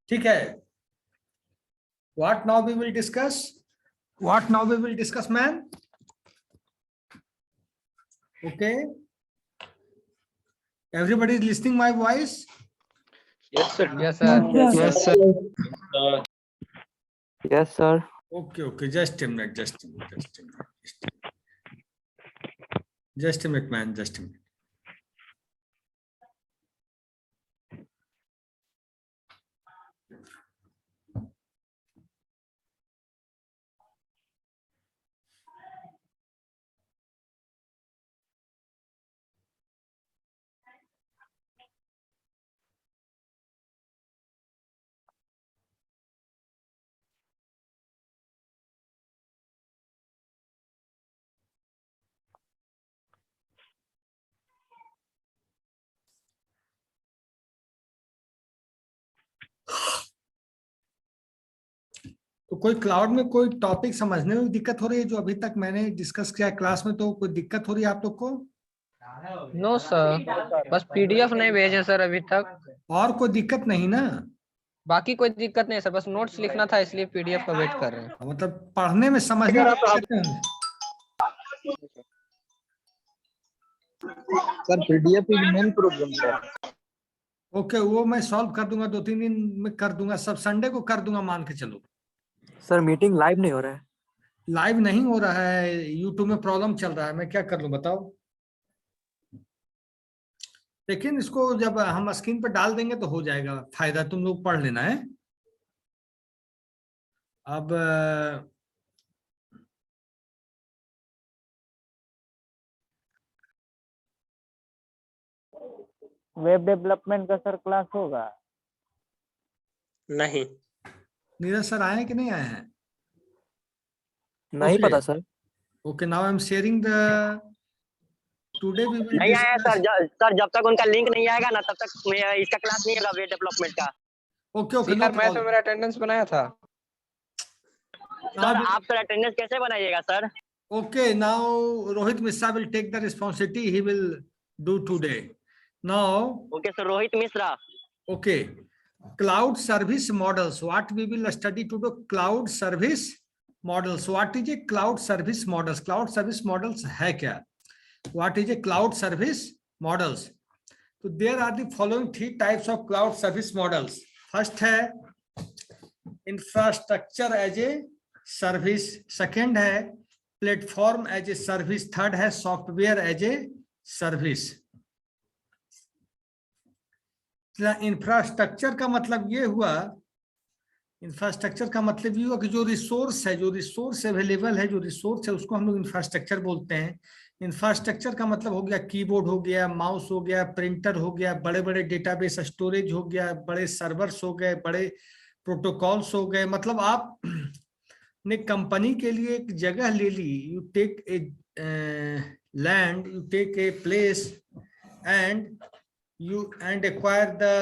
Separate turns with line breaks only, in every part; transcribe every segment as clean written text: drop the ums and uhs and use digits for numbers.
ठीक है, what now we will discuss? What now we will discuss, man? Okay, everybody is listening my voice?
Yes, sir.
Yes, sir.
Yes, sir.
Yes, sir.
Okay, just a minute, just a minute, man, just a minute. तो कोई cloud में कोई topic समझने में दिक्कत हो रही है जो अभी तक मैंने डिस्कस किया क्लास में? तो कोई दिक्कत हो रही है आप लोग को?
नो सर, बस पीडीएफ नहीं भेजे सर अभी तक।
और कोई दिक्कत नहीं ना?
बाकी कोई दिक्कत नहीं सर, बस नोट्स लिखना था इसलिए पीडीएफ का वेट कर रहे हैं।
मतलब पढ़ने में समझने में
sir PDF is main problem sir.
Okay, वो मैं सॉल्व कर दूंगा, 2-3 दिन में कर दूंगा, सब संडे को कर दूंगा, मान के चलो।
सर मीटिंग लाइव नहीं हो रहा है।
लाइव नहीं हो रहा है, यूट्यूब में प्रॉब्लम चल रहा है, मैं क्या कर लूं बताओ। लेकिन इसको जब हम स्क्रीन पर डाल देंगे तो हो जाएगा, फायदा तुम लोग पढ़ लेना है। अब
वेब डेवलपमेंट का सर क्लास होगा?
नहीं।
नीरज सर आए हैं कि नहीं आए हैं?
नहीं
Okay.
पता sir.
Okay, now I'm sharing the today we will
नहीं आया
discuss.
सर, जब तक उनका लिंक नहीं आएगा ना तब तक इसका क्लास नहीं होगा वेब डेवलपमेंट का।
Okay, no
सर मैथ में
problem.
मेरा अटेंडेंस बनाया था।
सर आप सर अटेंडेंस कैसे बनाइएगा sir?
Okay, now Rohit Mishra will take the responsibility. He will do today. Now,
okay sir, Rohit Mishra.
okay, cloud service models. What we will study today? Cloud service models. What is a cloud service models? Cloud service models है क्या? What is a cloud service models? So there are the following 3 types of cloud service models. First है infrastructure as a service. Second है platform as a service. Third है software as a service. Infrastructure का मतलब ये हुआ, infrastructure का मतलब ये हुआ कि जो रिसोर्स है, जो रिसोर्स अवेलेबल है, जो रिसोर्स है उसको हम लोग इंफ्रास्ट्रक्चर बोलते हैं। इंफ्रास्ट्रक्चर का मतलब हो गया कीबोर्ड हो गया, माउस हो गया, प्रिंटर हो गया, बड़े बड़े डेटाबेस स्टोरेज हो गया, बड़े सर्वर्स हो गए, बड़े प्रोटोकॉल्स हो गए। मतलब आप ने कंपनी के लिए एक जगह ले ली, you take a land, you take a place and you and acquire the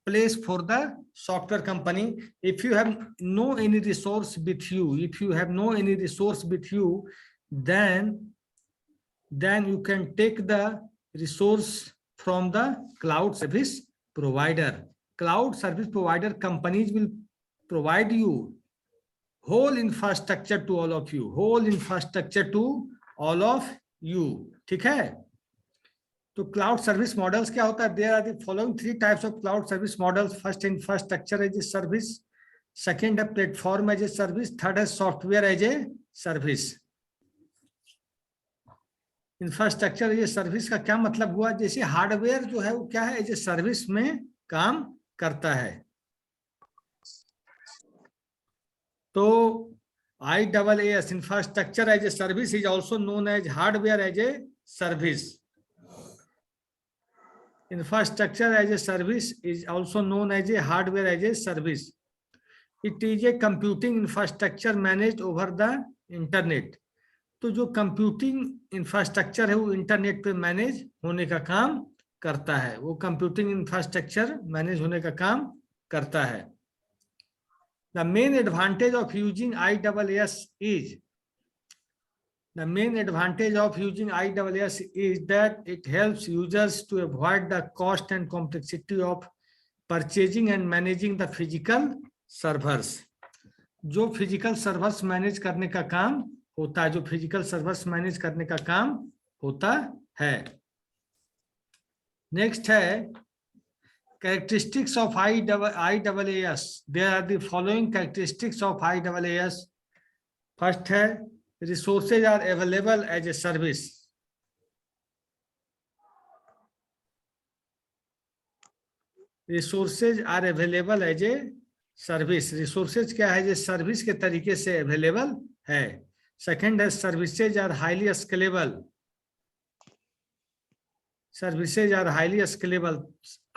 place for the software company. If you have no any resource with you, if you have no any resource with you, then you can take the resource from the cloud service provider. Cloud service provider companies will provide you whole infrastructure to all of you, whole infrastructure to all of you. ठीक है? तो cloud service models क्या होता है? There are the following 3 types of cloud service models. First infrastructure as a service, second है platform as a service, third है software as a service. Infrastructure as a service का क्या मतलब हुआ? जैसे हार्डवेयर जो है वो क्या है, एज ए सर्विस में काम करता है। तो IaaS infrastructure as a service is also known as hardware as a service. Infrastructure as a service is also known as a hardware as a service. It is a computing infrastructure managed over the internet. तो जो computing infrastructure है वो internet पे manage होने का काम करता है, वो कंप्यूटिंग इंफ्रास्ट्रक्चर मैनेज होने का काम करता है। The main advantage of using IaaS is The main advantage of using IaaS is that it helps users to avoid the cost and complexity of purchasing and managing the physical servers, जो physical servers manage करने का काम होता है, जो physical servers manage करने का काम होता है। नेक्स्ट है characteristics of IaaS. There are the following characteristics of IaaS. First है resources are available as a service. Resources are available as a service. Resources क्या है, जो सर्विस के तरीके से अवेलेबल है। सेकंड है services are highly scalable. Services are highly scalable.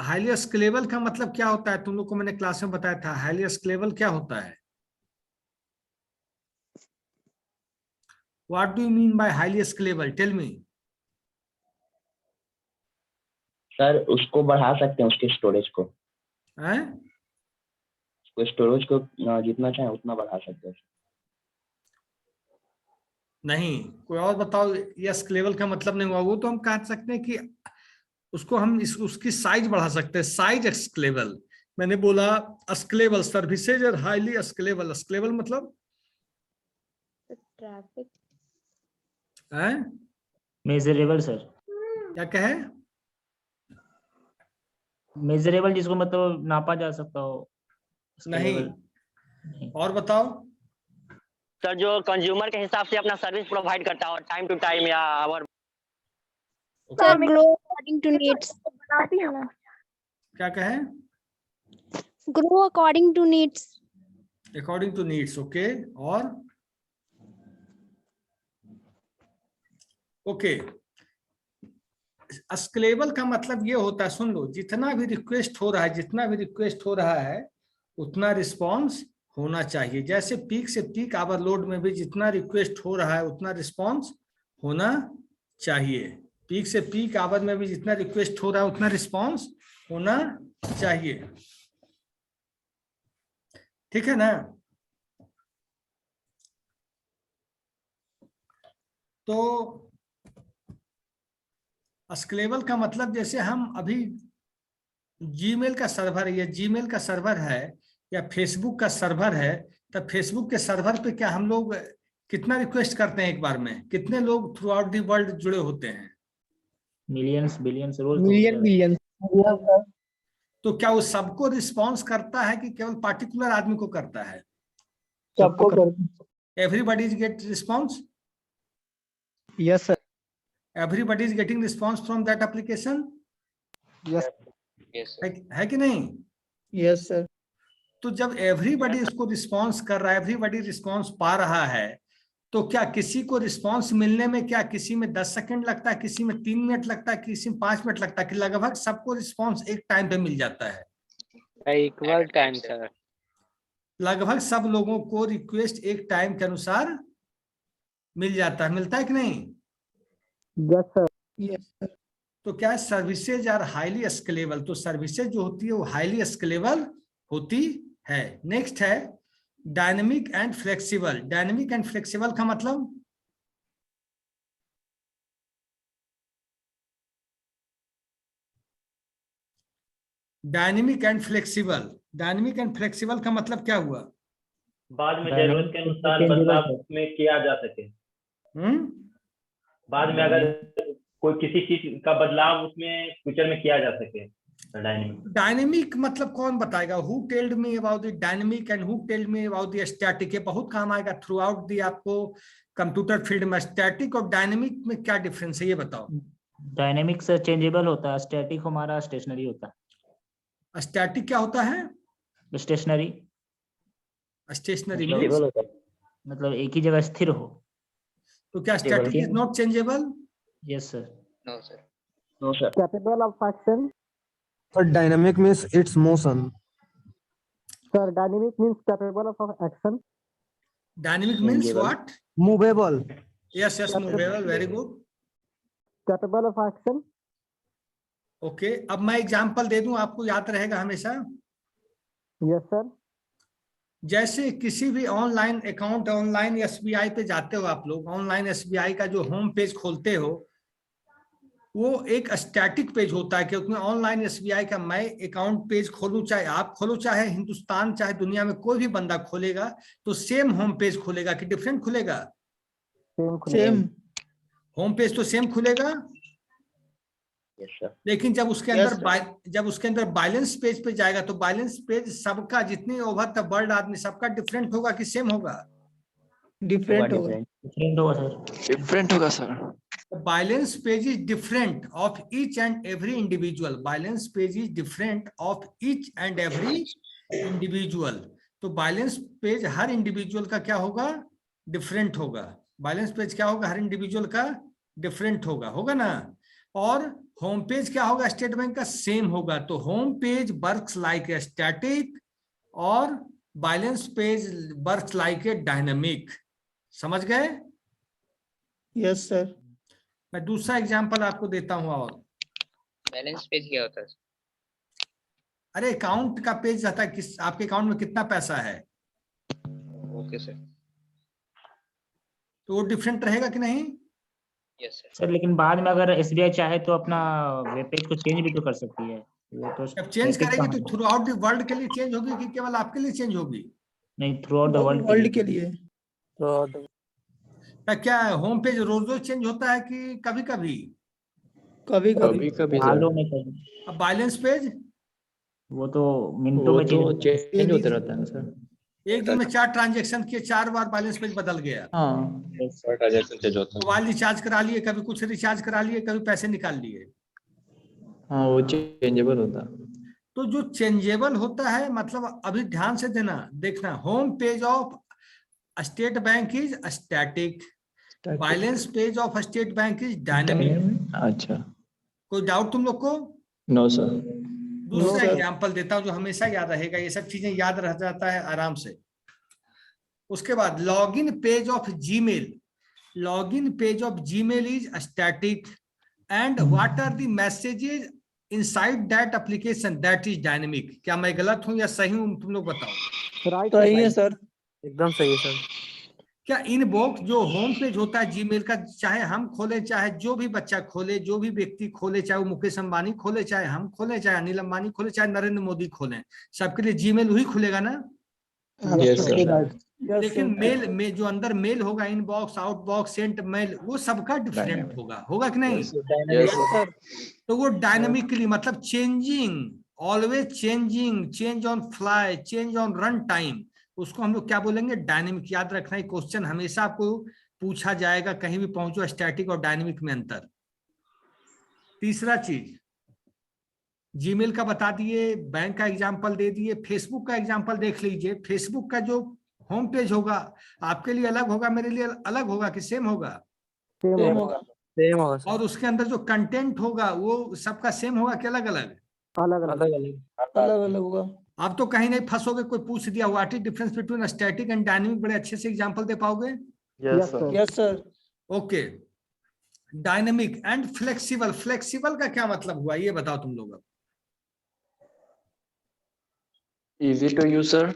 Highly scalable का मतलब क्या होता है, तुम लोग को मैंने क्लास में बताया था। हाईली स्केलेबल क्या होता है? What do you mean by highly scalable? Tell me.
Sir उसको बढ़ा सकते हैं, उसके स्टोरेज को,
हैं?
उसको स्टोरेज को जितना चाहे उतना बढ़ा सकते हैं।
नहीं, कोई और बताओ। ये स्केलेबल का मतलब नहीं हुआ। वो तो हम कह सकते हैं कि उसको हम उसकी साइज बढ़ा सकते हैं। Size scalable. मैंने बोला स्केलेबल सर्विसेज और हाईली स्केलेबल। स्केलेबल मतलब
ट्रैफिक
है
मेजरेबल सर,
क्या कहे?
मेजरेबल जिसको मतलब नापा जा सकता हो।
नहीं,
नहीं।
और बताओ।
सर जो कंज्यूमर के हिसाब से अपना सर्विस प्रोवाइड करता है, टाइम टू टाइम या hour.
Sir grow according to needs.
क्या कहे?
Grow according to needs.
According to needs. Okay, और ओके। स्केलेबल का मतलब ये होता है, सुन लो, जितना भी रिक्वेस्ट हो रहा है, जितना भी रिक्वेस्ट हो रहा है उतना रिस्पॉन्स होना चाहिए। जैसे पीक से पीक आवर लोड में भी जितना रिक्वेस्ट हो रहा है उतना रिस्पॉन्स होना चाहिए। पीक से पीक आवर में भी जितना रिक्वेस्ट हो रहा है उतना रिस्पॉन्स होना चाहिए। ठीक है ना? तो स्केलेबल का मतलब, जैसे हम अभी जीमेल का सर्वर है, या जीमेल का सर्वर है, या फेसबुक का सर्वर है, तब फेसबुक के सर्वर पे क्या हम लोग कितना रिक्वेस्ट करते हैं एक बार में? कितने लोग थ्रू आउट दी वर्ल्ड जुड़े होते हैं?
मिलियंस बिलियंस रोज।
मिलियन।
तो क्या वो सबको रिस्पॉन्स करता है कि केवल पार्टिकुलर आदमी को करता है?
सबको कर।
Everybody is get response.
Yes sir.
Everybody is getting response from that application.
Yes
है कि नहीं?
Yes sir.
तो जब एवरीबॉडी इसको रिस्पॉन्स कर रहा है, एवरीबॉडी रिस्पॉन्स पा रहा है, तो क्या किसी को रिस्पॉन्स मिलने में क्या किसी में 10 सेकंड लगता है, किसी में 3 मिनट लगता है, किसी में 5 मिनट लगता है, कि लगभग सबको रिस्पॉन्स एक टाइम पे मिल जाता है?
Equal time sir.
लगभग सब लोगों को रिक्वेस्ट एक टाइम के अनुसार मिल जाता है। मिलता है कि नहीं?
Yes sir. Yes sir.
तो क्या है, सर्विसेज आर हाईली स्केलेबल। तो सर्विसेज जो होती है वो हाईली स्केलेबल होती है। नेक्स्ट है dynamic and flexible. Dynamic and flexible का मतलब, dynamic and flexible, dynamic and flexible का मतलब क्या हुआ?
बाद में जरूरत के अनुसार बदलाव में किया जा सके। बाद में अगर कोई किसी चीज का बदलाव उसमें फ्यूचर में किया जा सके।
डायनेमिक मतलब कौन बताएगा? Who tailed me about the dynamic and who tailed me about the static? ये बहुत काम आएगा थ्रू आउट दी आपको कंप्यूटर फील्ड में। स्टैटिक और डायनेमिक में क्या डिफरेंस है ये बताओ।
डायनेमिक से चेंजेबल होता है, स्टैटिक हमारा स्टेशनरी होता है।
स्टैटिक क्या होता है?
स्टेशनरी।
स्टेशनरी
मतलब एक ही जगह स्थिर हो।
तो क्या static is not changeable?
Yes sir.
No sir.
No sir.
Capable of action.
Sir, dynamic means its motion.
Sir, dynamic means capable of action.
Dynamic means what?
Movable.
Yes, yes, movable. Very good.
Capable of action.
Okay. अब मैं example दे दूं, आपको याद रहेगा हमेशा।
Yes sir.
जैसे किसी भी ऑनलाइन अकाउंट, ऑनलाइन एसबीआई पे जाते हो आप लोग, ऑनलाइन एसबीआई का जो होम पेज खोलते हो, वो एक स्टैटिक पेज होता है कि उसमें ऑनलाइन एसबीआई का मैं अकाउंट पेज खोलूं, चाहे आप खोलो, चाहे हिंदुस्तान, चाहे दुनिया में कोई भी बंदा खोलेगा तो सेम होम पेज खुलेगा कि डिफरेंट खुलेगा?
सेम
होम पेज तो सेम खुलेगा,
यस सर।
लेकिन जब उसके अंदर बैलेंस पेज पे जाएगा तो बैलेंस पेज सबका, जितने ओवर द वर्ल्ड आदमी, सबका डिफरेंट होगा कि सेम होगा?
डिफरेंट होगा।
डिफरेंट होगा सर।
डिफरेंट होगा sir.
Balance page is different of each and every individual. Balance page is different of each and every individual. तो बैलेंस पेज हर इंडिविजुअल का क्या होगा? डिफरेंट होगा। बैलेंस पेज क्या होगा? हर इंडिविजुअल का डिफरेंट होगा, होगा ना? और होम पेज क्या होगा? स्टेट बैंक का सेम होगा। तो home page works like a static और balance page works like a dynamic. समझ गए?
Yes sir.
मैं दूसरा एग्जांपल आपको देता हूं। और
बैलेंस पेज क्या होता है?
अरे अकाउंट का पेज रहता है, किस आपके अकाउंट में कितना पैसा है,
ओके सर।
तो वो डिफरेंट रहेगा कि नहीं?
Yes sir.
सर लेकिन बाद में अगर एसबीआई चाहे तो अपना वेब पेज को चेंज भी तो कर सकती है। वो तो
जब चेंज
static
करेगी
कहाँ
तो
है?
थ्रू आउट द वर्ल्ड के लिए चेंज होगी कि केवल आपके लिए चेंज होगी?
नहीं, थ्रू आउट द वर्ल्ड के लिए।
क्या होम पेज रोज रोज चेंज होता है कि कभी कभी?
कभी
कभी कभी
हालों में कभी।
अब बैलेंस पेज
वो तो मिनटों में चेंज होता है।
चेंज होते रहता है ना सर।
एक दिन में 4 ट्रांजेक्शन किए, 4 बार बैलेंस पेज बदल गया।
Yes, sir.
ट्रांजैक्शन चेंज होता
मोबाइल रिचार्ज करा लिए, कभी कुछ रिचार्ज करा लिए, कभी पैसे निकाल लिए।
हाँ, वो चेंजेबल होता है।
तो जो चेंजेबल होता है, मतलब अभी ध्यान से देखना, home page of state bank is static, balance page of state bank is dynamic.
अच्छा।
कोई डाउट तुम लोग को?
No sir.
दूसरा एग्जांपल देता हूं जो हमेशा याद रहेगा, ये सब चीजें याद रह जाता है आराम से। उसके बाद login page of Gmail. Login page of Gmail is static and what are the messages inside that application that is dynamic. क्या मैं गलत हूं या सही हूं? तुम लोग बताओ।
राइट सही है सर, एकदम सही है सर।
क्या इनबॉक्स जो होम पेज होता है जीमेल का, चाहे हम खोले, चाहे जो भी बच्चा खोले, जो भी व्यक्ति खोले, चाहे वो मुकेश अंबानी खोले, चाहे हम खोले, चाहे अनिल अंबानी खोले, चाहे नरेंद्र मोदी खोले, सबके लिए जीमेल वही खुलेगा ना?
Yes sir.
लेकिन मेल में जो अंदर मेल होगा, इनबॉक्स, आउटबॉक्स, सेंट मेल, वो सबका डिफरेंट होगा, होगा कि नहीं?
Yes sir.
तो वो डायनामिकली, मतलब changing, always changing, change on fly, change on run time, उसको हम लोग क्या बोलेंगे? डायनेमिक। याद रखना है, क्वेश्चन हमेशा आपको पूछा जाएगा, कहीं भी पहुंचो, स्टैटिक और डायनेमिक में अंतर। तीसरा चीज, जीमेल का बता दिए, बैंक का एग्जांपल दे दिए, फेसबुक का एग्जांपल देख लीजिए। फेसबुक का जो होम पेज होगा आपके लिए अलग होगा, मेरे लिए अलग होगा कि सेम होगा?
सेम होगा। सेम होगा सर।
और उसके अंदर जो कंटेंट होगा वो सबका सेम होगा कि अलग अलग?
अलग अलग अलग अलग होगा।
आप तो कहीं नहीं फंसोगे। कोई पूछ दिया what is difference between static and dynamic, बड़े अच्छे से एग्जांपल दे पाओगे?
Yes sir. Yes sir.
Okay. Dynamic and flexible. Flexible का क्या मतलब हुआ, ये बताओ तुम लोग।
Easy to use sir.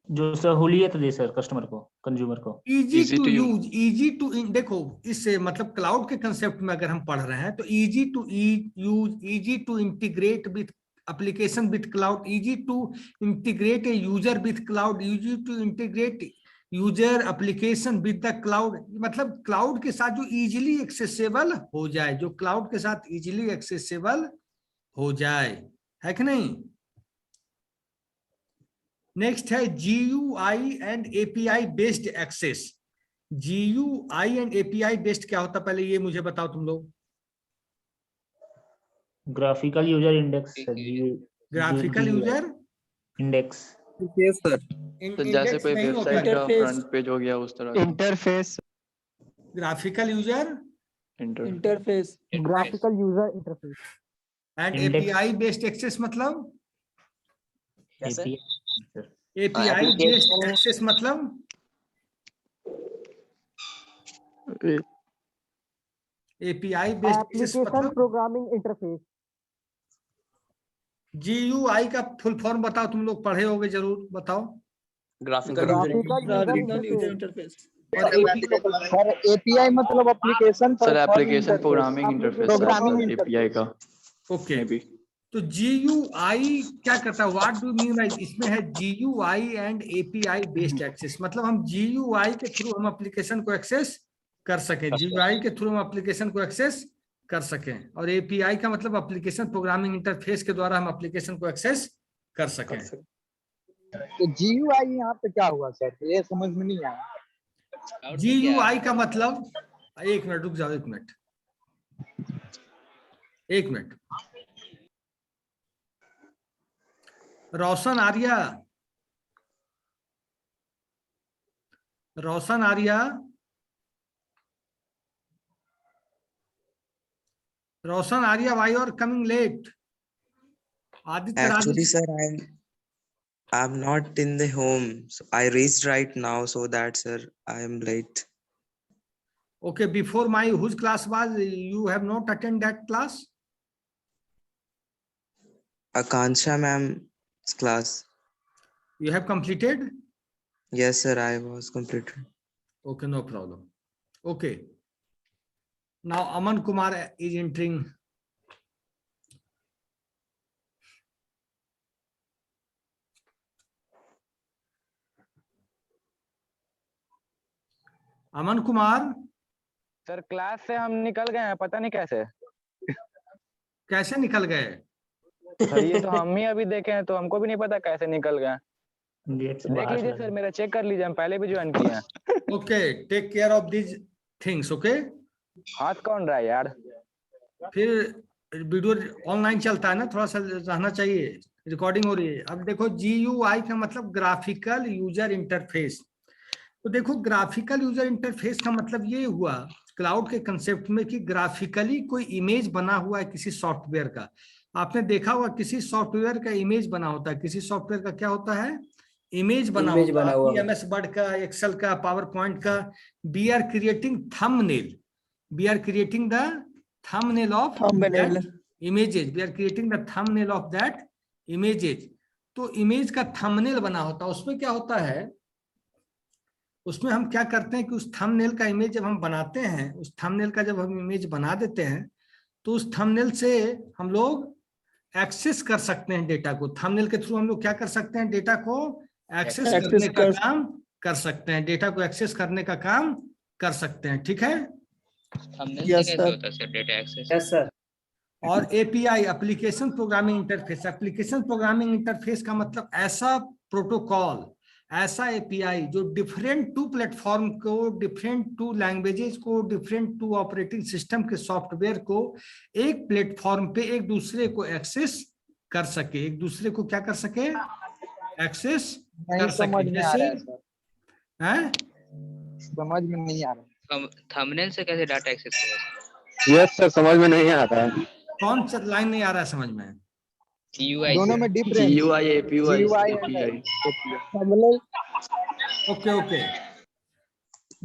जो सहूलियत दे सर कस्टमर को, कंज्यूमर को।
Easy to use, easy to, देखो इससे मतलब क्लाउड के कंसेप्ट में अगर हम पढ़ रहे हैं तो easy to use, easy to integrate with application with cloud, easy to integrate a user with cloud, easy to integrate user application with the cloud। मतलब क्लाउड के साथ जो इजीली एक्सेसिबल हो जाए, जो क्लाउड के साथ इजीली एक्सेसिबल हो जाए, है कि नहीं? नेक्स्ट है GUI and API based access. GUI and API based क्या होता है, पहले ये मुझे बताओ तुम लोग।
Graphical user index.
Graphical user
index.
Yes sir.
तो जैसे कोई वेबसाइट का फ्रंट पेज हो गया उस तरह।
Interface.
Graphical user
interface. Graphical user interface
and
Index।
API based access मतलब
API।
API बेस्ड एक्सेस मतलब API बेस्ड एक्सेस मतलब
प्रोग्रामिंग इंटरफेस।
GUI का फुल फॉर्म बताओ, तुम लोग पढ़े होगे जरूर, बताओ।
ग्राफिकल यूजर इंटरफेस।
और API
सर एपीआई मतलब application
sir application programming interface
programming
API का
ओके।
Maybe.
तो GUI क्या करता है, व्हाट डू मीन बाय, इसमें है GUI and API based access, मतलब हम GUI के थ्रू हम एप्लीकेशन को एक्सेस कर सकें, GUI के थ्रू हम एप्लीकेशन को एक्सेस कर सकें, और API का मतलब एप्लीकेशन प्रोग्रामिंग इंटरफेस के द्वारा हम एप्लीकेशन को एक्सेस कर सकें।
तो जीयूआई यहाँ पे क्या हुआ सर, ये समझ में नहीं आया।
GUI का मतलब, एक मिनट रुक जाओ, एक minute. Roshan Arya, Roshan Arya, Roshan Arya, why you are coming late? Aditya
Actually,
Raj,
sir, I'm not in the home. So I reached right now, so that sir, I am late.
okay, before my whose class was, you have not attended that class?
Akansha ma'am's class.
You have completed?
Yes, sir, I was completed.
Okay, no problem. Okay. Now Aman Kumar is entering. Aman Kumar,
sir class से हम निकल गए हैं, पता नहीं कैसे।
कैसे निकल गए?
सर ये तो हम ही अभी देखे हैं, तो हमको भी नहीं पता कैसे निकल गए।
गेट से
देख
बाहर
लीजिए सर, मेरा चेक कर लीजिए, हम पहले भी ज्वाइन किए हैं।
Okay, take care of these things. Okay,
हाथ कौन रहा है यार?
फिर वीडियो ऑनलाइन चलता है ना, थोड़ा सा रहना चाहिए, रिकॉर्डिंग हो रही है। अब देखो, GUI का मतलब ग्राफिकल यूजर इंटरफेस। तो देखो, ग्राफिकल यूजर इंटरफेस का मतलब ये हुआ क्लाउड के कंसेप्ट में कि ग्राफिकली कोई इमेज बना हुआ है किसी सॉफ्टवेयर का। आपने देखा होगा किसी सॉफ्टवेयर का इमेज बना होता है, किसी सॉफ्टवेयर का क्या होता है, इमेज बना होता है, MS वर्ड का, एक्सेल का, पावर पॉइंट का। We are creating thumbnail, we are creating the thumbnail of images, we are creating the thumbnail of that images. तो इमेज का थंबनेल बना होता है, उसमें क्या होता है, उसमें हम क्या करते हैं कि उस थंबनेल का इमेज जब हम बनाते हैं, उस थंबनेल का जब हम इमेज बना देते हैं, तो उस थंबनेल से हम लोग एक्सेस कर सकते हैं डेटा को। थंबनेल के थ्रू हम लोग क्या कर सकते हैं, डेटा को एक्सेस करने का काम कर सकते हैं, डेटा को एक्सेस करने का काम कर सकते हैं। ठीक है,
कैसे होता है sir data access?
Yes sir.
और API application programming interface, application programming interface का मतलब ऐसा प्रोटोकॉल, ऐसा API जो डिफरेंट टू प्लेटफॉर्म को, डिफरेंट टू लैंग्वेजेस को, डिफरेंट टू ऑपरेटिंग सिस्टम के सॉफ्टवेयर को एक प्लेटफॉर्म पे एक दूसरे को एक्सेस कर सके, एक दूसरे को क्या कर सके, एक्सेस कर सके। जैसे हैं,
समझ में नहीं आ रहा।
थंबनेल से कैसे डाटा एक्सेस करें?
यस सर, समझ में नहीं आ रहा है।
कौन सा लाइन नहीं आ रहा है समझ में?
GUI
दोनों में difference.
GUI API।
Okay okay,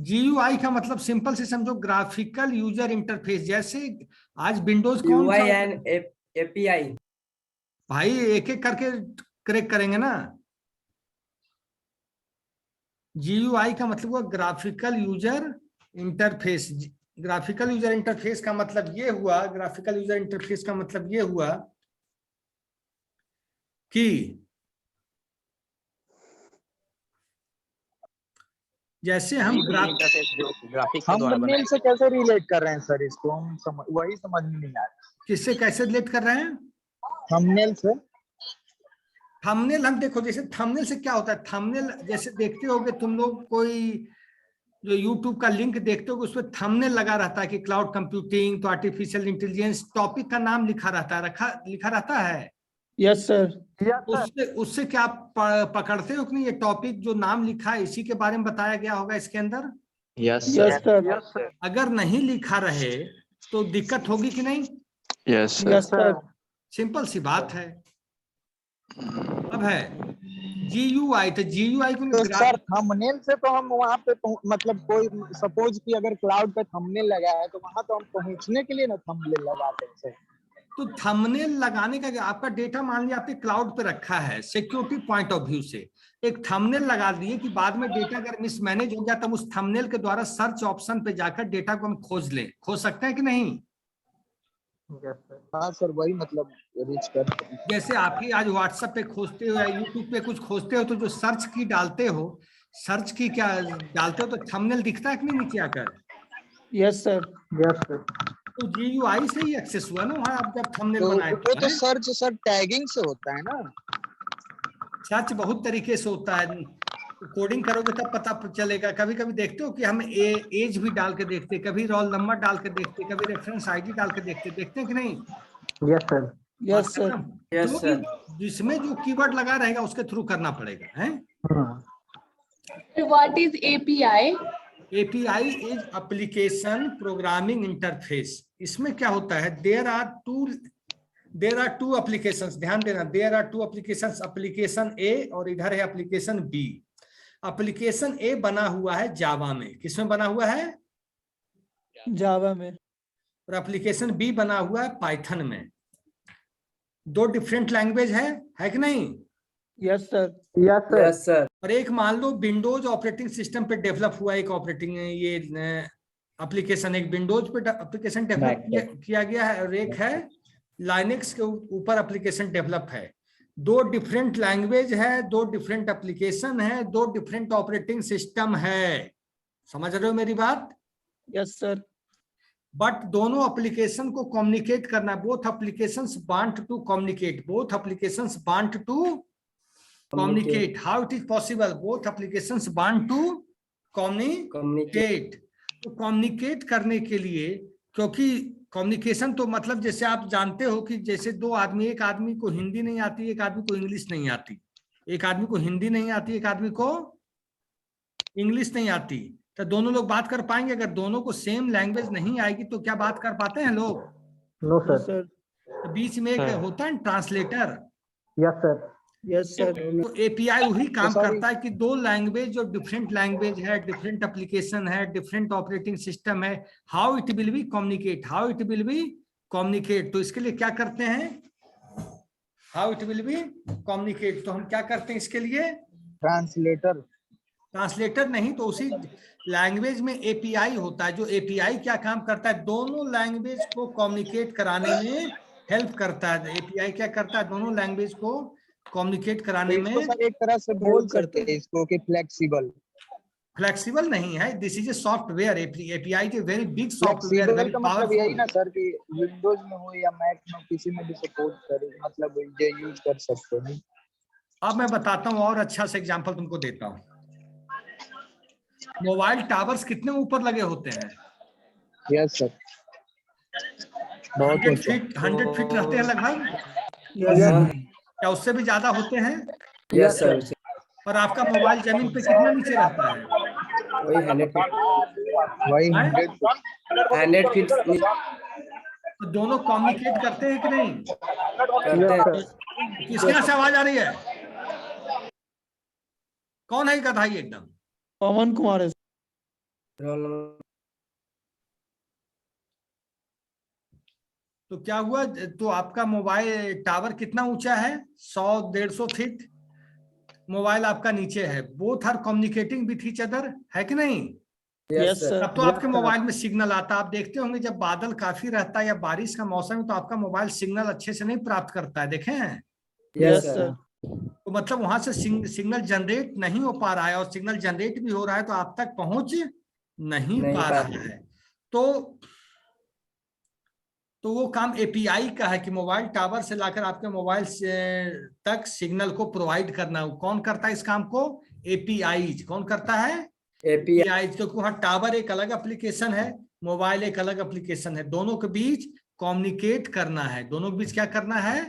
GUI का मतलब सिंपल से समझो, ग्राफिकल यूजर इंटरफेस। जैसे आज विंडोज कौन सा
एंड एपीआई,
भाई एक एक करके क्रैक करेंगे ना। GUI का मतलब हुआ graphical user interface. Graphical user interface का मतलब ये हुआ, ग्राफिकल यूजर इंटरफेस का मतलब ये हुआ कि जैसे हम
थंबनेल से कैसे रिलेट कर रहे हैं सर इसको, हम वही समझ में नहीं आ रहा।
किससे कैसे रिलेट कर रहे हैं?
थंबनेल से।
थंबनेल हम देखो, जैसे थंबनेल से क्या होता है, थंबनेल जैसे देखते होगे तुम लोग, कोई जो YouTube का लिंक देखते होगे उसमें थंबनेल लगा रहता है कि क्लाउड कंप्यूटिंग, तो आर्टिफिशियल इंटेलिजेंस, टॉपिक का नाम लिखा रहता है, लिखा रहता है।
Yes sir.
उससे क्या आप पकड़ते हो कि नहीं, ये टॉपिक जो नाम लिखा है इसी के बारे में बताया गया होगा इसके अंदर?
Yes
sir.
अगर नहीं लिखा रहे तो दिक्कत होगी कि नहीं?
Yes
sir.
सिंपल सी बात है। अब है GUI, तो GUI को
तो सर थंबनेल से तो हम वहाँ पे मतलब कोई सपोज कि अगर क्लाउड पे थंबनेल लगा है तो वहाँ तो हम पहुँचने के लिए ना थंबनेल लगाते हैं।
तो थंबनेल लगाने का आपका डेटा मान लिया आपने क्लाउड पे रखा है, सिक्योरिटी पॉइंट ऑफ व्यू से एक थंबनेल लगा दिए कि बाद में डेटा अगर मिसमैनेज हो गया तब उस थंबनेल के द्वारा सर्च ऑप्शन पे जाकर डेटा को हम खोज सकते हैं कि नहीं?
हाँ सर, वही मतलब रीच कर।
जैसे आप ही आज व्हाट्सएप पे खोजते हो या यूट्यूब पे कुछ खोजते हो तो जो सर्च की डालते हो, सर्च की क्या डालते हो तो थंबनेल दिखता है कि नहीं नीचे आकर?
Yes sir, yes sir.
तो GUI से ही एक्सेस हुआ ना वहाँ, आप जब थंबनेल
तो
बनाए
वो तो सर्च सर टैगिंग से होता है ना।
सर्च बहुत तरीके से होता है, कोडिंग करोगे तब पता चलेगा। कभी कभी देखते हो कि हम एज भी डाल के देखते, कभी रोल नंबर डाल के देखते, कभी रेफरेंस ID डाल के देखते हैं कि नहीं?
यस सर, यस सर,
जो भी जिसमें जो कीवर्ड लगा रहेगा उसके थ्रू करना पड़ेगा, है?
What is API?
API is application programming interface. इसमें क्या होता है, देयर आर टू एप्लीकेशंस, ध्यान देना, there are two applications, application A और इधर है एप्लीकेशन B। एप्लीकेशन A बना हुआ है जावा में, किसमें बना हुआ है?
जावा में।
और एप्लीकेशन B बना हुआ है पाइथन में। दो डिफरेंट लैंग्वेज है कि नहीं?
Yes sir, yes sir, yes sir.
और एक मान लो विंडोज ऑपरेटिंग सिस्टम पे डेवलप हुआ एक ऑपरेटिंग ये एप्लीकेशन, एक विंडोज पे एप्लीकेशन डेवलप किया गया है और एक है लाइनक्स के ऊपर एप्लीकेशन डेवलप है। दो डिफरेंट लैंग्वेज है, दो डिफरेंट एप्लीकेशन है, दो डिफरेंट ऑपरेटिंग सिस्टम है। समझ रहे हो मेरी बात?
Yes sir.
बट दोनों एप्लीकेशन को कम्युनिकेट करना, both applications want to communicate, both applications want to communicate. How it is possible? Both applications want to communicate. तो communicate करने के लिए, क्योंकि communication तो मतलब जैसे आप जानते हो कि जैसे दो आदमी, एक आदमी को हिंदी नहीं आती, एक आदमी को इंग्लिश नहीं आती, एक आदमी को हिंदी नहीं आती, एक आदमी को इंग्लिश नहीं आती, तो दोनों लोग बात कर पाएंगे? अगर दोनों को सेम लैंग्वेज नहीं आएगी तो क्या बात कर पाते हैं लोग?
No sir.
तो बीच में एक होता है translator.
Yes sir, yes sir.
तो API वही काम करता है कि दो लैंग्वेज, जो डिफरेंट लैंग्वेज है, डिफरेंट एप्लीकेशन है, डिफरेंट ऑपरेटिंग सिस्टम है, how it will be communicate, how it will be communicate. तो इसके लिए क्या करते हैं, how it will be communicate, तो हम क्या करते हैं इसके लिए? ट्रांसलेटर नहीं तो उसी लैंग्वेज में API होता है, जो API क्या काम करता है, दोनों लैंग्वेज को कम्युनिकेट कराने में हेल्प करता है। API क्या करता है, दोनों लैंग्वेज को कम्युनिकेट कराने में
एक तरह से बोल सकते हैं इसको कि फ्लेक्सिबल
नहीं है, this is a software. API के वेरी बिग सॉफ्टवेयर, वेरी
मतलब यही
पावरफुल।
ना सर कि विंडोज में हो या मैक में, किसी में भी सपोर्ट करे, मतलब ये यूज कर सकते हैं।
अब मैं बताता हूँ और अच्छा सा एग्जांपल तुमको देता हूँ। मोबाइल टावर्स कितने ऊपर लगे होते हैं?
यस सर,
100 फीट रहते हैं लगभग, क्या उससे भी ज्यादा होते हैं?
Yes sir.
और आपका मोबाइल जमीन पे कितना नीचे रहता है?
वही
100 फीट।
तो दोनों कम्युनिकेट करते हैं कि नहीं? किसके यहाँ से आवाज आ रही है? कौन है गधाई एकदम?
पवन कुमार है।
तो क्या हुआ, तो आपका मोबाइल टावर कितना ऊंचा है? 100-150 फीट मोबाइल आपका नीचे है। Both are communicating with each other, है कि नहीं?
Yes sir.
अब तो आपके मोबाइल में सिग्नल आता, आप देखते होंगे जब बादल काफी रहता है या बारिश का मौसम है तो आपका मोबाइल सिग्नल अच्छे से नहीं प्राप्त करता है, देखे हैं?
Yes sir.
तो मतलब वहां से सिग्नल जनरेट नहीं हो पा रहा है, और सिग्नल जनरेट भी हो रहा है तो आप तक पहुंच नहीं पा रहा है। तो वो काम API का है कि मोबाइल टावर से लाकर आपके मोबाइल से तक सिग्नल को प्रोवाइड करना। कौन करता है इस काम को? API। कौन करता है? API। क्योंकि वहाँ टावर एक अलग एप्लीकेशन है, मोबाइल एक अलग एप्लीकेशन है, दोनों के बीच कम्युनिकेट करना है। दोनों के बीच क्या करना है?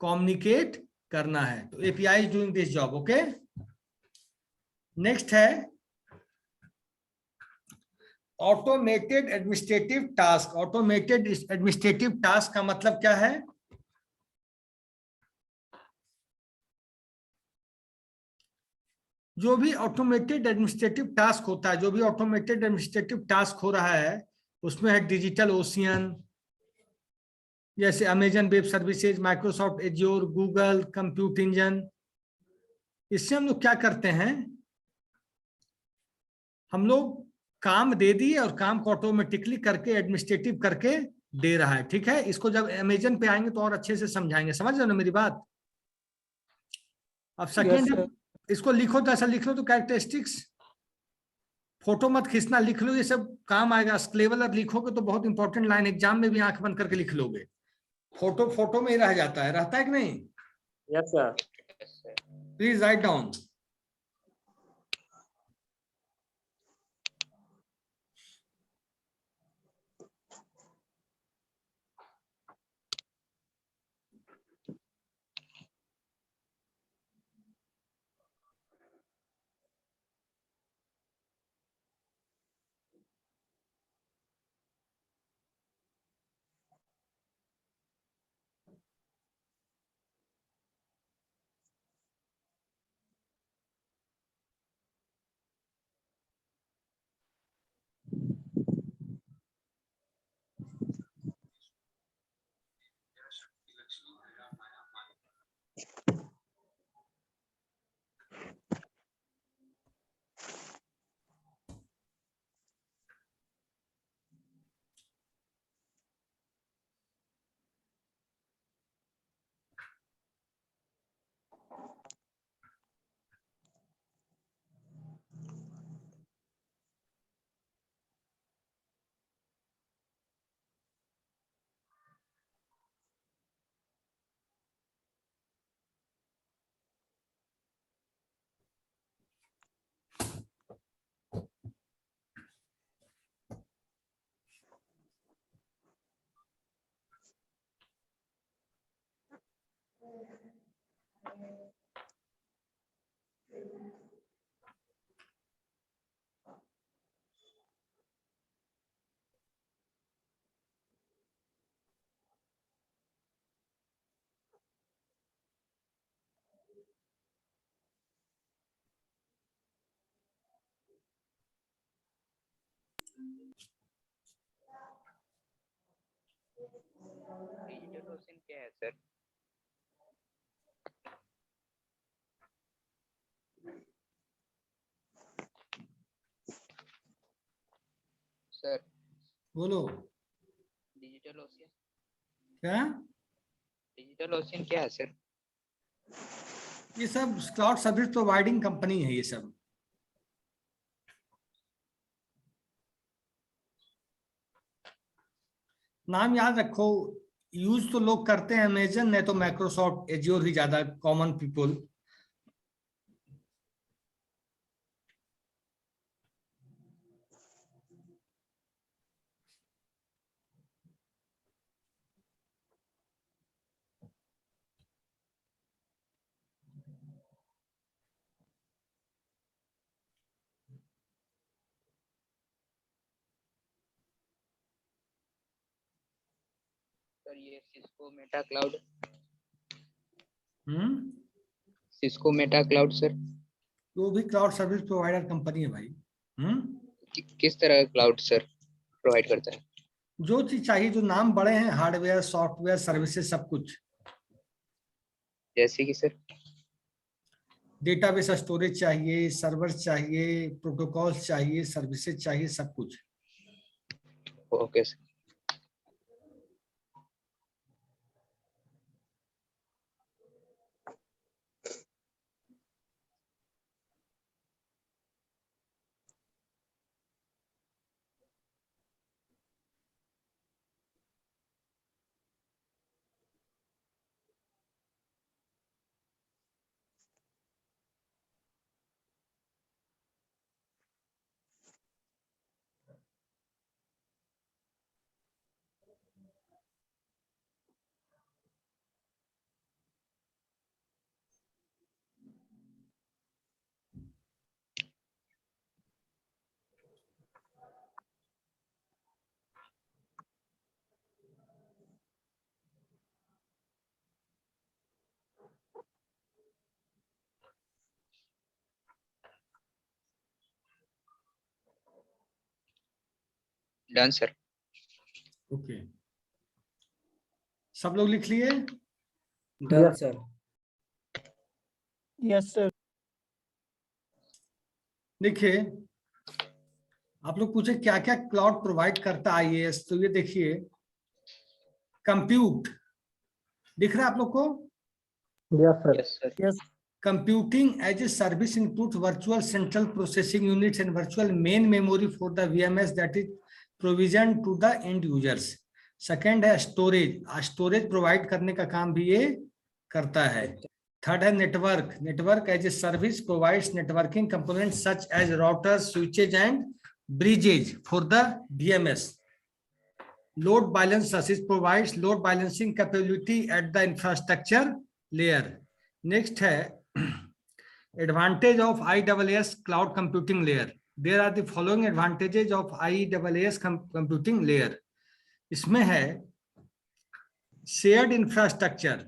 कम्युनिकेट करना है। तो API is doing this job. Okay, next है automated administrative task. Automated administrative task का मतलब क्या है? जो भी ऑटोमेटेड एडमिनिस्ट्रेटिव टास्क होता है, जो भी ऑटोमेटेड एडमिनिस्ट्रेटिव टास्क हो रहा है, उसमें है डिजिटल ओशियन, जैसे Amazon web services, Microsoft azure, Google compute engine. इससे हम लोग क्या करते हैं, हम लोग काम दे दिए और काम को ऑटोमेटिकली करके एडमिनिस्ट्रेटिव करके दे रहा है। ठीक है, इसको जब अमेजन पे आएंगे तो और अच्छे से समझाएंगे। समझ रहे हो ना मेरी बात? अब सेकेंड इसको लिखो तो ऐसा लिख लो तो कैरेक्टरिस्टिक्स, फोटो मत खींचना, लिख लो, ये सब काम आएगा। स्क्लेवलर लिखोगे तो बहुत इंपॉर्टेंट लाइन, एग्जाम में भी आंख बंद करके लिख लोगे। फोटो फोटो में ही रह जाता है, रहता है कि नहीं?
Yes sir.
Please write down.
Digital क्या है सर? सर
बोलो
डिजिटल ओशियन,
क्या?
डिजिटल ओशियन क्या है सर?
ये सब क्लाउड सर्विस प्रोवाइडिंग कंपनी है ये सब। नाम याद रखो, यूज तो लोग करते हैं अमेजन, नहीं तो माइक्रोसॉफ्ट एज्योर ही ज्यादा कॉमन पीपल।
सर ये सिस्को मेटा क्लाउड,
हम्म,
सिस्को मेटा क्लाउड सर
वो भी क्लाउड सर्विस प्रोवाइडर कंपनी है भाई।
किस तरह का क्लाउड सर प्रोवाइड करता है?
जो चीज चाहिए, जो नाम बड़े हैं, हार्डवेयर सॉफ्टवेयर सर्विसेज सब कुछ।
जैसे कि सर
डेटाबेस स्टोरेज चाहिए, सर्वर चाहिए, प्रोटोकॉल्स चाहिए, सर्विसेज चाहिए, सब कुछ।
Okay sir. Done sir.
Okay, सब लोग लिख लिए?
Done, sir. Yes, sir.
देखिए, आप लोग पूछे क्या क्या क्लाउड प्रोवाइड करता है आईएएस, तो ये देखिए, कंप्यूट दिख रहा है आप लोग को?
Yes, sir.
Yes, sir.
Yes.
Computing as a service includes virtual central processing units and virtual main memory for the VMS that is provisioned to the end users. Second है स्टोरेज, स्टोरेज प्रोवाइड करने का काम भी ये करता है. Third है network, network as a service provides networking component such as routers, switches and bridges for the DMS. Load balancers, it provides load balancing capability at the infrastructure layer. Next है advantage of IaaS cloud computing layer. There are the following advantages of IaaS computing layer. इसमें है shared infrastructure.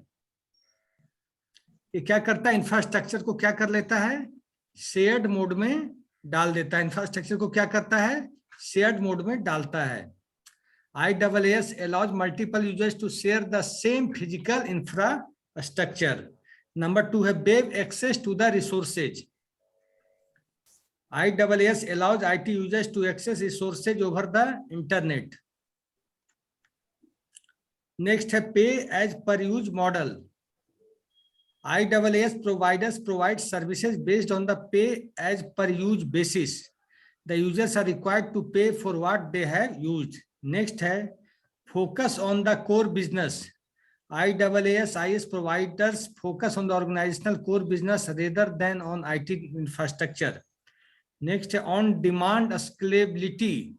ये क्या करता है? Infrastructure को क्या कर लेता है? शेयर्ड मोड में डाल देता है. इंफ्रास्ट्रक्चर को क्या करता है? शेयर्ड मोड में डालता है. IaaS allows multiple users to share the same physical infrastructure. Number 2 है web access to the resources. IaaS allows IT users to access resources over the internet. Next है pay as per use model. IaaS providers provide services based on the pay as per use basis. The users are required to pay for what they have used. Next है focus on the core business. IaaS providers focus on the organizational core business rather than on IT infrastructure. Next है on demand scalability.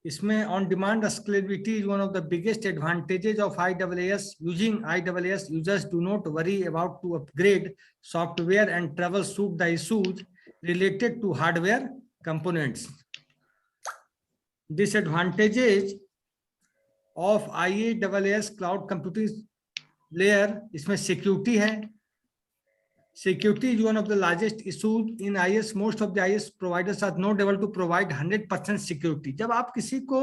इसमें on demand scalability is one of the biggest advantages of IaaS. Using IaaS, users do not worry about to upgrade software and troubleshoot the issues related to hardware components. Disadvantages of IaaS cloud computing layer, इसमें security है. Security is one of the largest issues in IaaS. Most of the IaaS providers are not able to provide 100% security. जब आप किसी को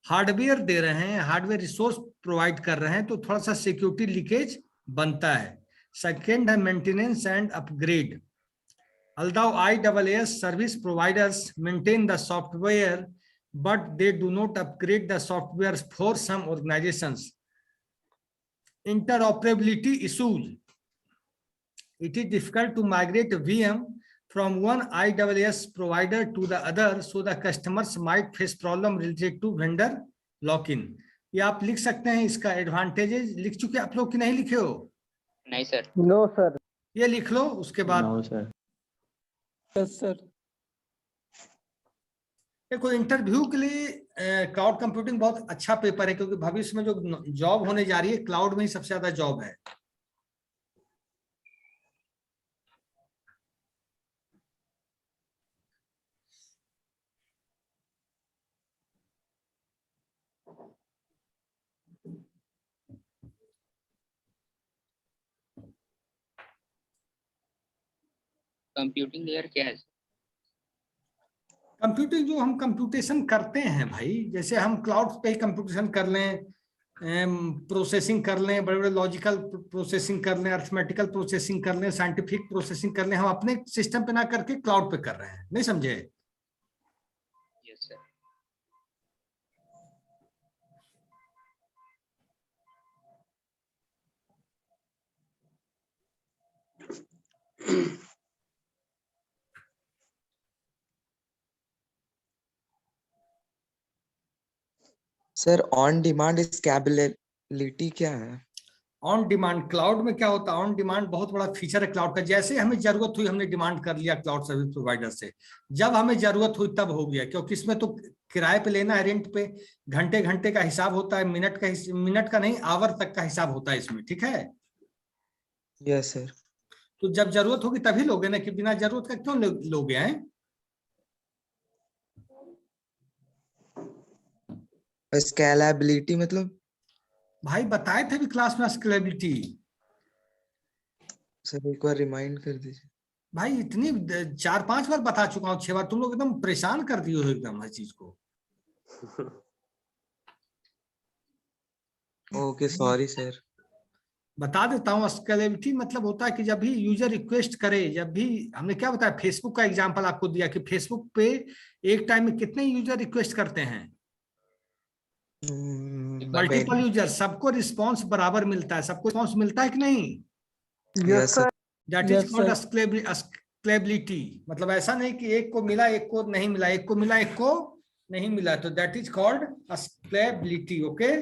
hardware दे रहे हैं, hardware resource provide कर रहे हैं, तो थोड़ा सा सिक्योरिटी लीकेज बनता है. सेकेंड है maintenance and upgrade. Although IaaS service providers maintain the software, but they do not upgrade the software for some organizations. Interoperability issues. It is difficult to migrate a VM from one IaaS provider to the other, so the customers might face problem related to vendor lock-in. ये आप लिख सकते हैं. इसका advantages लिख चुके आप लोग कि नहीं लिखे हो?
नहीं सर.
No, sir.
ये लिख लो. उसके बाद
No, sir.
Yes, sir.
देखो, इंटरव्यू के लिए क्लाउड कंप्यूटिंग बहुत अच्छा पेपर है, क्योंकि भविष्य में जो जॉब होने जा रही है क्लाउड में ही सबसे ज्यादा जॉब है.
कंप्यूटिंग लेयर क्या है?
कंप्यूटिंग जो हम कंप्यूटेशन करते हैं भाई, जैसे हम क्लाउड पे ही कंप्यूटेशन कर लें, प्रोसेसिंग कर लें, बड़े बड़े लॉजिकल प्रोसेसिंग कर लें, अरिथमेटिकल प्रोसेसिंग कर लें, साइंटिफिक प्रोसेसिंग कर लें, हम अपने सिस्टम पे ना करके क्लाउड पे कर रहे हैं. नहीं समझे?
Yes sir.
Sir on demand scalability क्या है?
ऑन डिमांड क्लाउड में क्या होता है? ऑन डिमांड बहुत बड़ा फीचर है क्लाउड का. जैसे हमें जरूरत हुई हमने डिमांड कर लिया क्लाउड सर्विस प्रोवाइडर से. जब हमें जरूरत हुई तब हो गया, क्योंकि इसमें तो किराए पे लेना है, रेंट पे. घंटे घंटे का हिसाब होता है, मिनट का नहीं, आवर तक का हिसाब होता है इसमें. ठीक है?
Yes sir.
तो जब जरूरत होगी तभी लोगे ना, कि बिना जरूरत का क्यों लोगे हैं?
स्केलेबिलिटी मतलब?
भाई बताए थे भी क्लास में स्केलेबिलिटी.
सर एक बार रिमाइंड कर दीजिए.
भाई इतनी 4-5 बार बता चुका हूँ, 6 बार. तुम लोग एकदम परेशान कर दिए हो एकदम हर चीज को.
Okay sorry sir.
बता देता हूँ, स्केलेबिलिटी मतलब होता है कि जब भी यूजर रिक्वेस्ट करे, जब भी हमने क्या बताया, फेसबुक का एग्जांपल आपको दिया कि फेसबुक पे एक टाइम में कितने यूजर रिक्वेस्ट करते हैं, मल्टीपल यूजर, सबको रिस्पॉन्स बराबर मिलता है, सबको रिस्पॉन्स मिलता है कि नहीं?
Yes sir.
That is called scalability. मतलब ऐसा नहीं कि एक को मिला एक को नहीं मिला, एक को मिला एक को नहीं मिला, तो that is called scalability. Okay,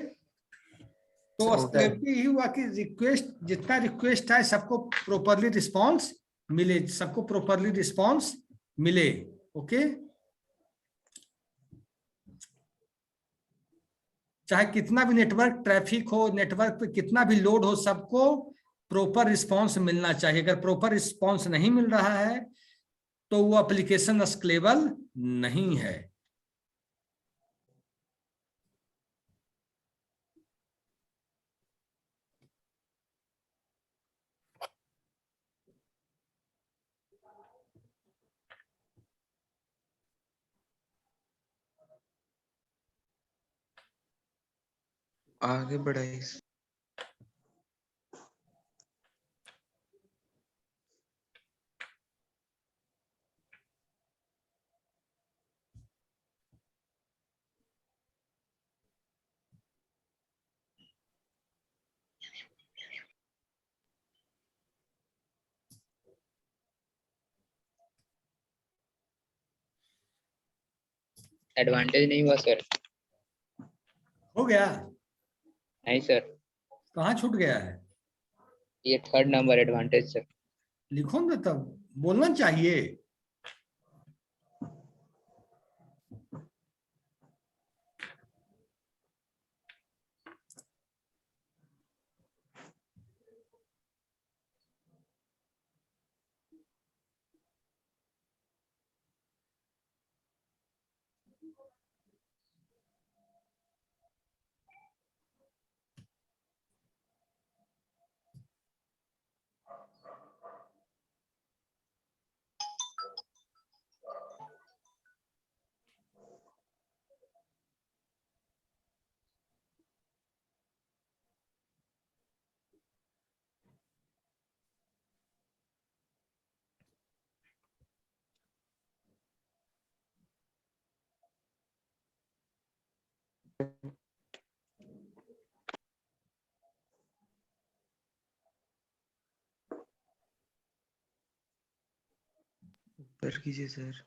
तो स्केलेबिलिटी ही हुआ कि रिक्वेस्ट, जितना रिक्वेस्ट है सबको प्रॉपरली रिस्पॉन्स मिले, सबको प्रॉपरली रिस्पॉन्स मिले। ओके, चाहे कितना भी नेटवर्क ट्रैफिक हो, नेटवर्क पे कितना भी लोड हो, सबको प्रॉपर रिस्पॉन्स मिलना चाहिए। अगर प्रॉपर रिस्पॉन्स नहीं मिल रहा है तो वो एप्लीकेशन स्केलेबल नहीं है।
आगे बढ़ाइए।
एडवांटेज नहीं हुआ सर।
हो गया?
नहीं सर,
कहाँ छूट गया है?
ये थर्ड नंबर एडवांटेज सर।
लिखो ना, तब बोलना चाहिए।
ऊपर कीजिए सर।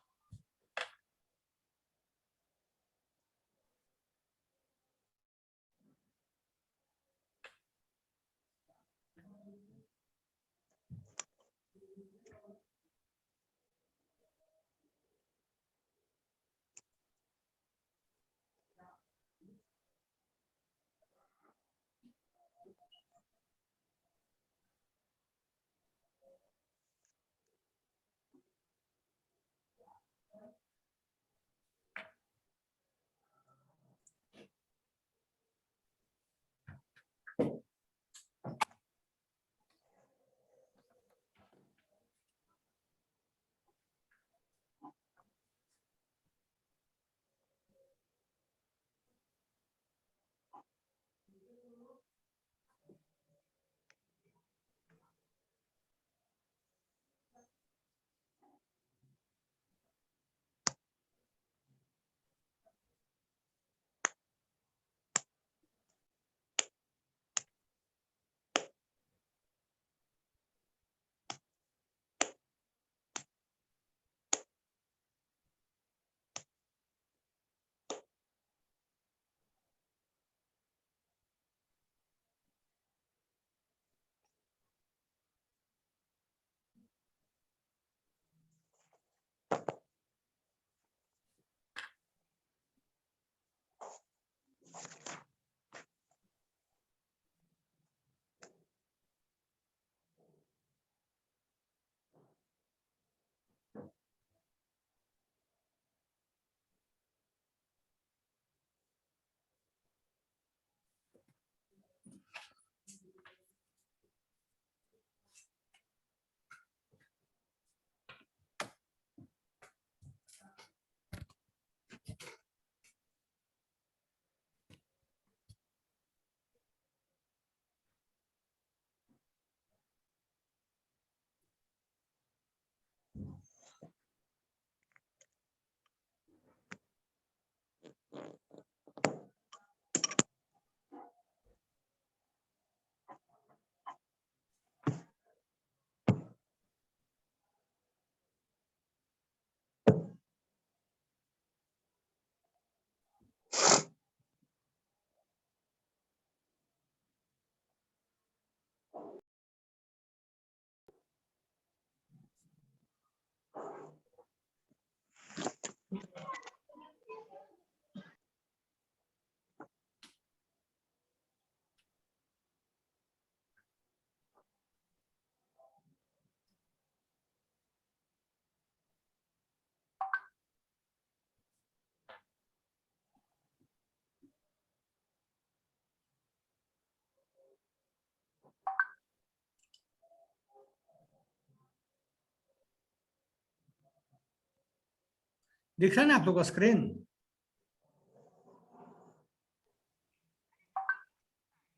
दिख रहा है ना आप लोग का स्क्रीन?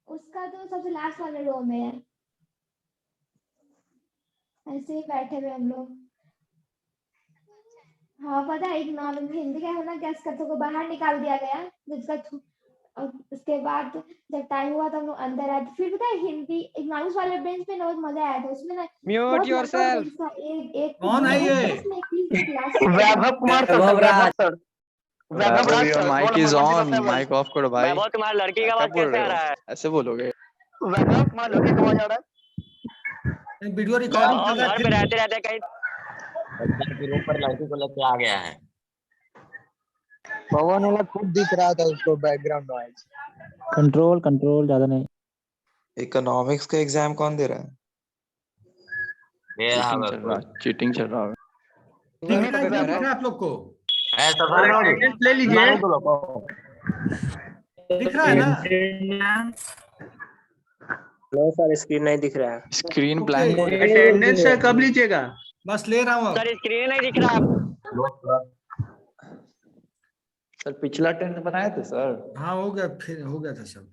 उसका तो सबसे लास्ट वाले रो में है, ऐसे ही बैठे हुए हम लोग। हाँ पता है, इकोनॉमिक्स हिंदी का है ना, गैस करते को बाहर निकाल दिया गया जिसका और उसके बाद जब टाइम हुआ तो हम लोग अंदर आए। तो फिर पता है हिंदी इकोनॉमिक्स वाले बेंच पे ना बहुत मजा आया था, उसमें ना
म्यूट
बहुत लंबा
योरसेल्फ।
बेंच था, एक
कौन है ये?
उसमें एक class
Vaibhav Kumar sir,
Vaibhav Raj.
Sir, Vaibhav Raj sir,
mike is on, mike off करो भाई।
वैभव कुमार लड़की का
क्या
आवाज
बोल
कैसे
रहे
आ
हो?
रहा है?
ऐसे बोलोगे?
वैभव कुमार लड़की का आवाज आ रहा है?
वीडियो रिकॉर्डिंग चल
और
रहा
घर
है
पे
फिर।
रहते रहते कहीं
रूम पर लड़की को लेके आ गया है।
पवन वाला खुद दिख रहा था उसको बैकग्राउंड नॉइज।
कंट्रोल कंट्रोल ज्यादा नहीं।
इकोनॉमिक्स का एग्जाम कौन दे रहा है?
चीटिंग चल रहा है।
दिख रहा है, एग्जाम दिख रहा है आप लोग को?
अटेंडेंस
ले लीजिए, दिख रहा है ना?
नो सर, स्क्रीन नहीं दिख रहा है।
Screen blank.
अटेंडेंस कब लीजिएगा?
बस ले रहा हूँ।
सर स्क्रीन नहीं दिख रहा है।
सर पिछला टेंथ बनाए थे सर।
हाँ हो गया, फिर हो गया था सब।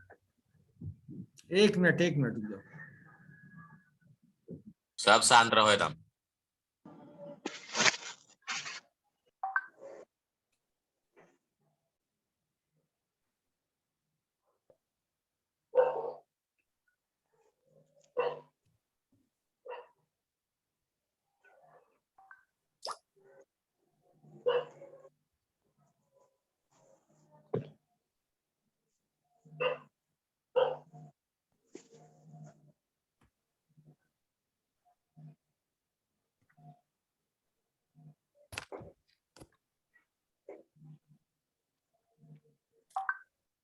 एक मिनट रुक जाओ।
सब शांत रहो एकदम।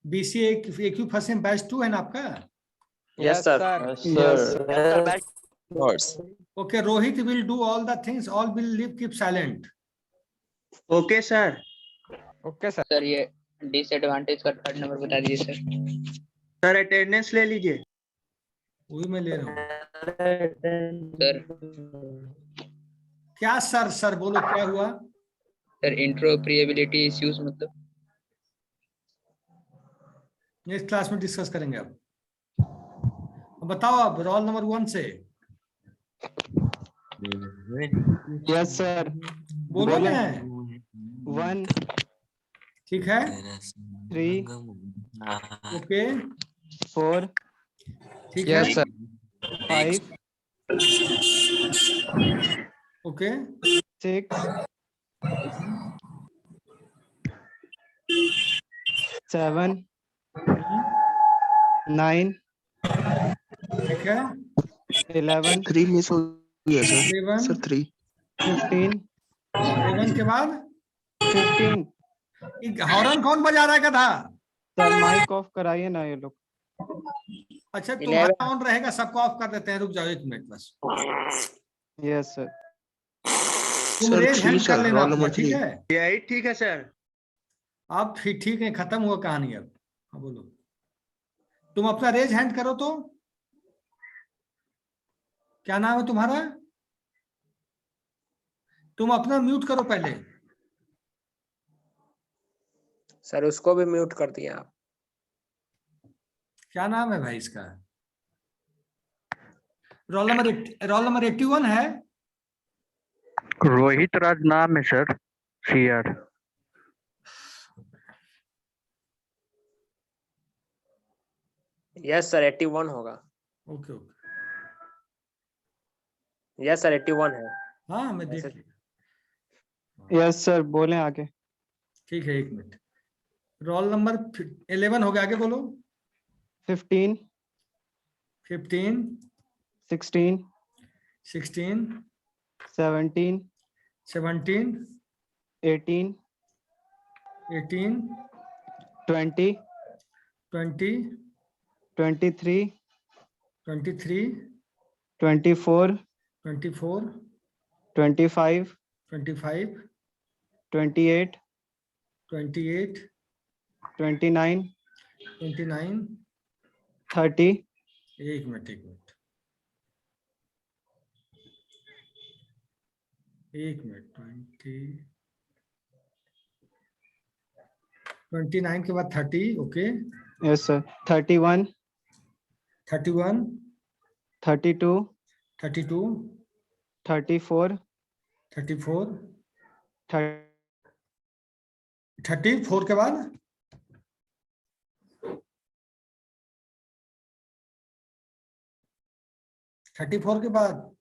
BCA AQ first sem batch 2 है ना आपका?
Yes sir.
Okay, Rohit will do all the things, all will live keep silent.
Okay sir.
Okay sir.
Sir ये डिसएडवांटेज का थर्ड नंबर बता दीजिए सर।
सर अटेंडेंस ले लीजिए।
वही मैं ले रहा हूँ।
सर
क्या सर बोलो, क्या हुआ?
सर इंट्रोपरेबिलिटी इश्यूज मतलब
नेक्स्ट क्लास में डिस्कस करेंगे। अब बताओ, अब रोल नंबर 1 से
यस सर।
बोलो ना।
1
ठीक है,
3
ओके
4
ठीक है,
यस सर।
5
ओके
6 7 9
ठीक है।
11
3 मिस हो गया सर।
11
सर 3।
15
11 के बाद
15
हॉर्न कौन बजा रहा था?
सर माइक ऑफ कराइए ना ये लोग।
अच्छा तुम्हारा ऑन रहेगा, सबको ऑफ कर देते हैं। रुक जाओ 1 मिनट बस।
Yes sir.
तुम
सर
रेज
3
हैंड कर
सर,
लेना
रोल
अपना,
नंबर
ठीक
3।
है?
यही ठीक है सर।
अब फिर ठीक है, खत्म हुआ कहानी। अब हाँ बोलो, तुम अपना रेज हैंड करो तो। क्या नाम है तुम्हारा? तुम अपना म्यूट करो पहले।
सर उसको भी म्यूट कर दिया आप।
क्या नाम है भाई इसका? रोल नंबर 81 है।
रोहित राज नाम है सर। CR।
यस सर 81 होगा।
ओके ओके,
यस सर 81 है।
हाँ मैं देख
सर।
लिया।
यस सर, बोले आगे।
ठीक है 1 मिनट। रोल नंबर 11 हो गया, आगे बोलो।
15
15
16
16
17
17
18
18
20
20
23
23
24
24
25
25
28
28
29
29
30
1 मिनट 1 मिनट 1 मिनट 20 29 के बाद 30, ओके।
Yes, sir. 31,
31,
32,
32,
34,
34,
30,
34 के बाद 34 के बाद